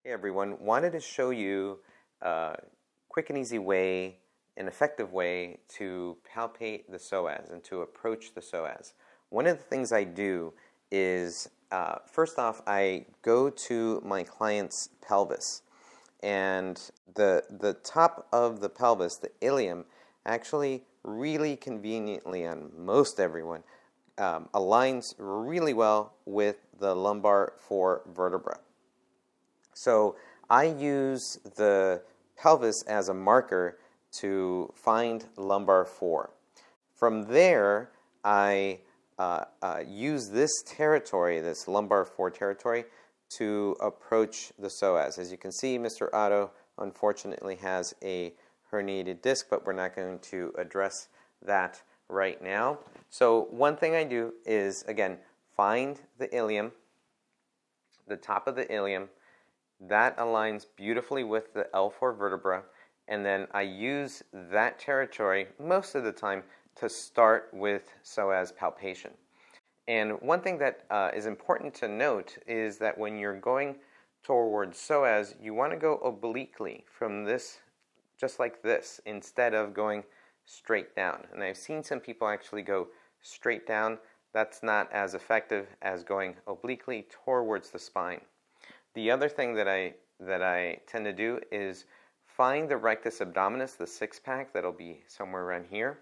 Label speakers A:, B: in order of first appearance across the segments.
A: Hey everyone, wanted to show you a quick and easy way, an effective way to palpate the psoas and to approach the psoas. One of the things I do is, first off, I go to my client's pelvis, and the top of the pelvis, the ilium, actually really conveniently on most everyone aligns really well with the lumbar 4 vertebra. So I use the pelvis as a marker to find lumbar 4. From there, I use this territory, this lumbar 4 territory, to approach the psoas. As you can see, Mr. Otto unfortunately has a herniated disc, but we're not going to address that right now. So one thing I do is, again, find the ilium, the top of the ilium. That aligns beautifully with the L4 vertebra, and then I use that territory most of the time to start with psoas palpation. And one thing that is important to note is that when you're going towards psoas, you want to go obliquely from this, just like this, instead of going straight down. And I've seen some people actually go straight down. That's not as effective as going obliquely towards the spine. The other thing that I tend to do is find the rectus abdominis, the six-pack that'll be somewhere around here,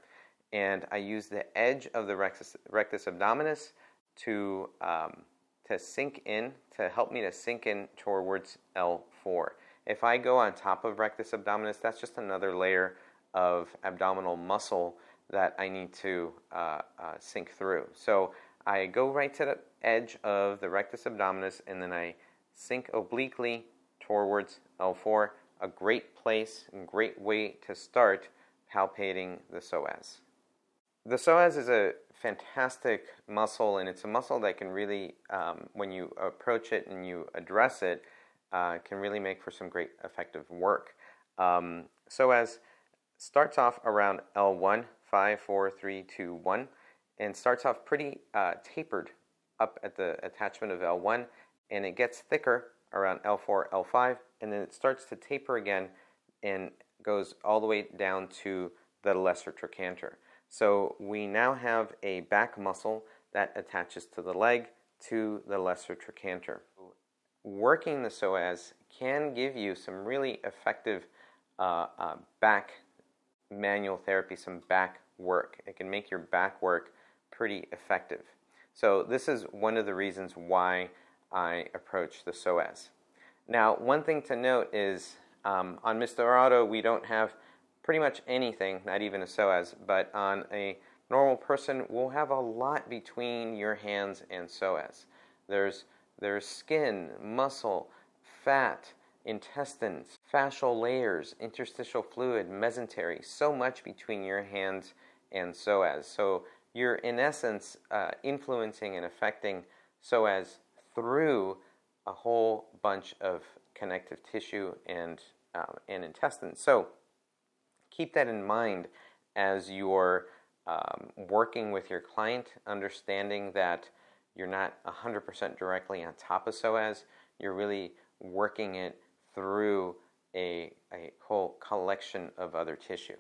A: and I use the edge of the rectus abdominis to sink in, to help me to sink in towards L4. If I go on top of rectus abdominis, that's just another layer of abdominal muscle that I need to sink through. So I go right to the edge of the rectus abdominis, and then I sink obliquely towards L4, a great place and great way to start palpating the psoas. The psoas is a fantastic muscle, and it's a muscle that can really, when you approach it and you address it, can really make for some great effective work. Psoas starts off around L1, 5, 4, 3, 2, 1, and starts off pretty tapered up at the attachment of L1, and it gets thicker around L4, L5, and then it starts to taper again and goes all the way down to the lesser trochanter. So we now have a back muscle that attaches to the leg to the lesser trochanter. Working the psoas can give you some really effective back manual therapy, some back work. It can make your back work pretty effective. So this is one of the reasons why I approach the psoas. Now, one thing to note is on Mr. Otto, we don't have pretty much anything, not even a psoas, but on a normal person, we'll have a lot between your hands and psoas. There's skin, muscle, fat, intestines, fascial layers, interstitial fluid, mesentery, so much between your hands and psoas. So you're, in essence, influencing and affecting psoas through a whole bunch of connective tissue and intestines. So keep that in mind as you're working with your client, understanding that you're not 100% directly on top of psoas. You're really working it through a whole collection of other tissue.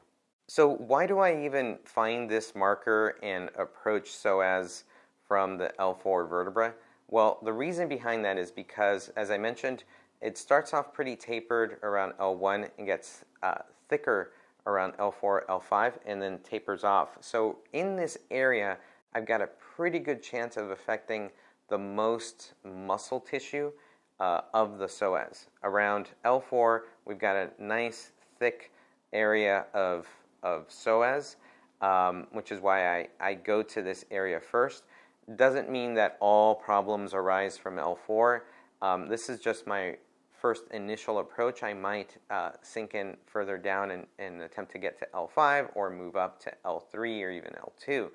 A: So why do I even find this marker and approach psoas from the L4 vertebra? Well, the reason behind that is because, as I mentioned, it starts off pretty tapered around L1 and gets thicker around L4, L5, and then tapers off. So in this area, I've got a pretty good chance of affecting the most muscle tissue of the psoas. Around L4, we've got a nice thick area of psoas, which is why I go to this area first. Doesn't mean that all problems arise from L4. This is just my first initial approach. I might sink in further down and attempt to get to L5 or move up to L3 or even L2.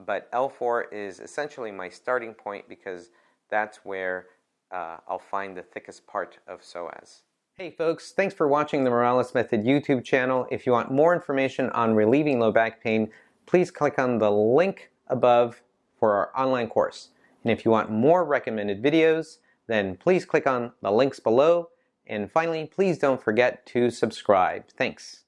A: But L4 is essentially my starting point because that's where I'll find the thickest part of psoas. Hey folks, thanks for watching the Morales Method YouTube channel. If you want more information on relieving low back pain, please click on the link above for our online course. And if you want more recommended videos, then please click on the links below. And finally, please don't forget to subscribe. Thanks.